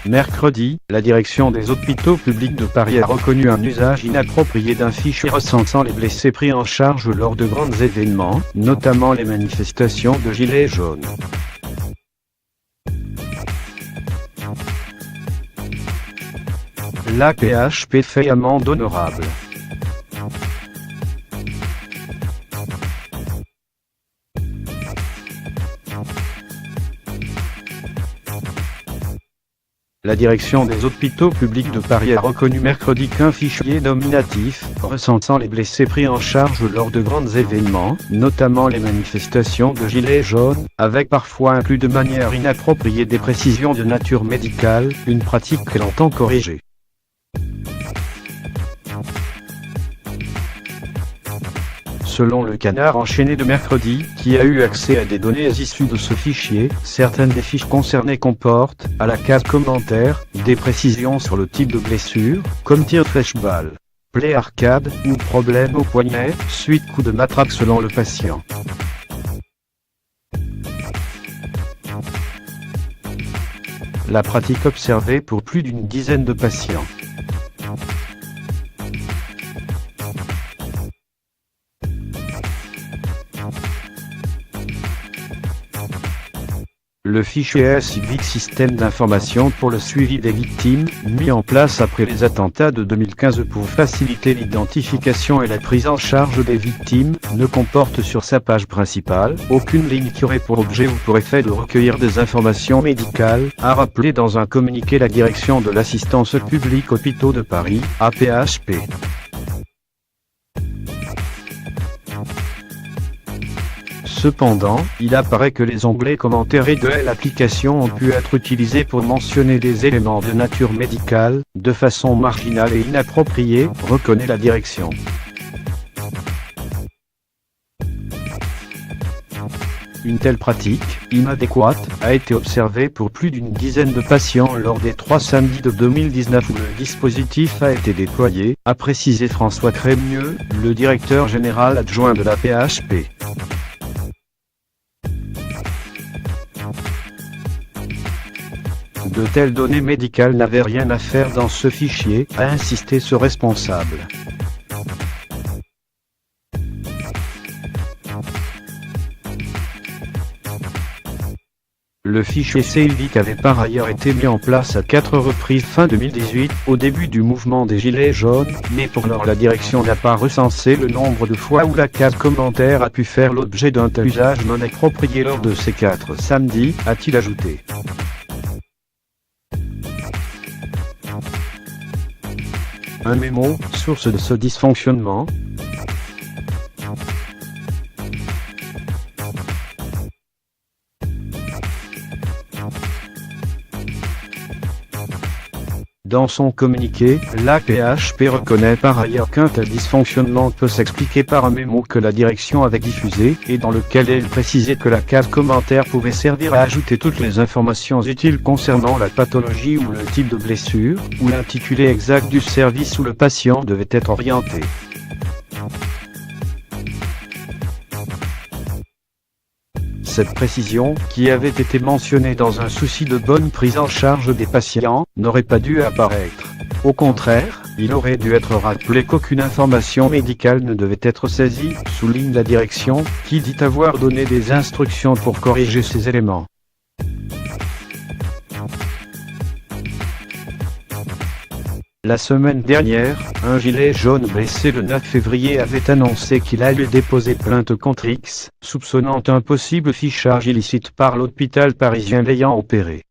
Mercredi, la direction des hôpitaux publics de Paris a reconnu un usage inapproprié d'un fichier recensant les blessés pris en charge lors de grands événements, notamment les manifestations de Gilets jaunes. L'AP-HP fait amende honorable. La direction des hôpitaux publics de Paris a reconnu mercredi qu'un fichier nominatif, recensant les blessés pris en charge lors de grands événements, notamment les manifestations de Gilets jaunes, avec parfois inclus de manière inappropriée des précisions de nature médicale, une pratique qu'elle entend corriger. Selon le Canard enchaîné de mercredi, qui a eu accès à des données issues de ce fichier, certaines des fiches concernées comportent, à la case commentaire, des précisions sur le type de blessure, comme tir flèche-balle, plaie arcade, ou problème au poignet, suite coup de matraque selon le patient. La pratique observée pour plus d'une dizaine de patients. Le fichier Civic Système d'information pour le suivi des victimes, mis en place après les attentats de 2015 pour faciliter l'identification et la prise en charge des victimes, ne comporte sur sa page principale aucune ligne qui aurait pour objet ou pour effet de recueillir des informations médicales, a rappelé dans un communiqué la direction de l'assistance publique Hôpitaux de Paris, AP-HP. Cependant, il apparaît que les onglets commentaires et de l'application ont pu être utilisés pour mentionner des éléments de nature médicale, de façon marginale et inappropriée, reconnaît la direction. Une telle pratique, inadéquate, a été observée pour plus d'une dizaine de patients lors des 3 samedis de 2019 où le dispositif a été déployé, a précisé François Crémieux, le directeur général adjoint de l'AP-HP. De telles données médicales n'avaient rien à faire dans ce fichier, a insisté ce responsable. Le fichier Civic avait par ailleurs été mis en place à 4 reprises fin 2018, au début du mouvement des Gilets jaunes, mais pour lors la direction n'a pas recensé le nombre de fois où la case commentaire a pu faire l'objet d'un tel usage non approprié lors de ces 4 samedis, a-t-il ajouté. Un mémo, source de ce dysfonctionnement. Dans son communiqué, l'AP-HP reconnaît par ailleurs qu'un tel dysfonctionnement peut s'expliquer par un mémo que la direction avait diffusé, et dans lequel elle précisait que la case commentaire pouvait servir à ajouter toutes les informations utiles concernant la pathologie ou le type de blessure, ou l'intitulé exact du service où le patient devait être orienté. Cette précision, qui avait été mentionnée dans un souci de bonne prise en charge des patients, n'aurait pas dû apparaître. Au contraire, il aurait dû être rappelé qu'aucune information médicale ne devait être saisie, souligne la direction, qui dit avoir donné des instructions pour corriger ces éléments. La semaine dernière, un gilet jaune blessé le 9 février avait annoncé qu'il allait déposer plainte contre X, soupçonnant un possible fichage illicite par l'hôpital parisien l'ayant opéré.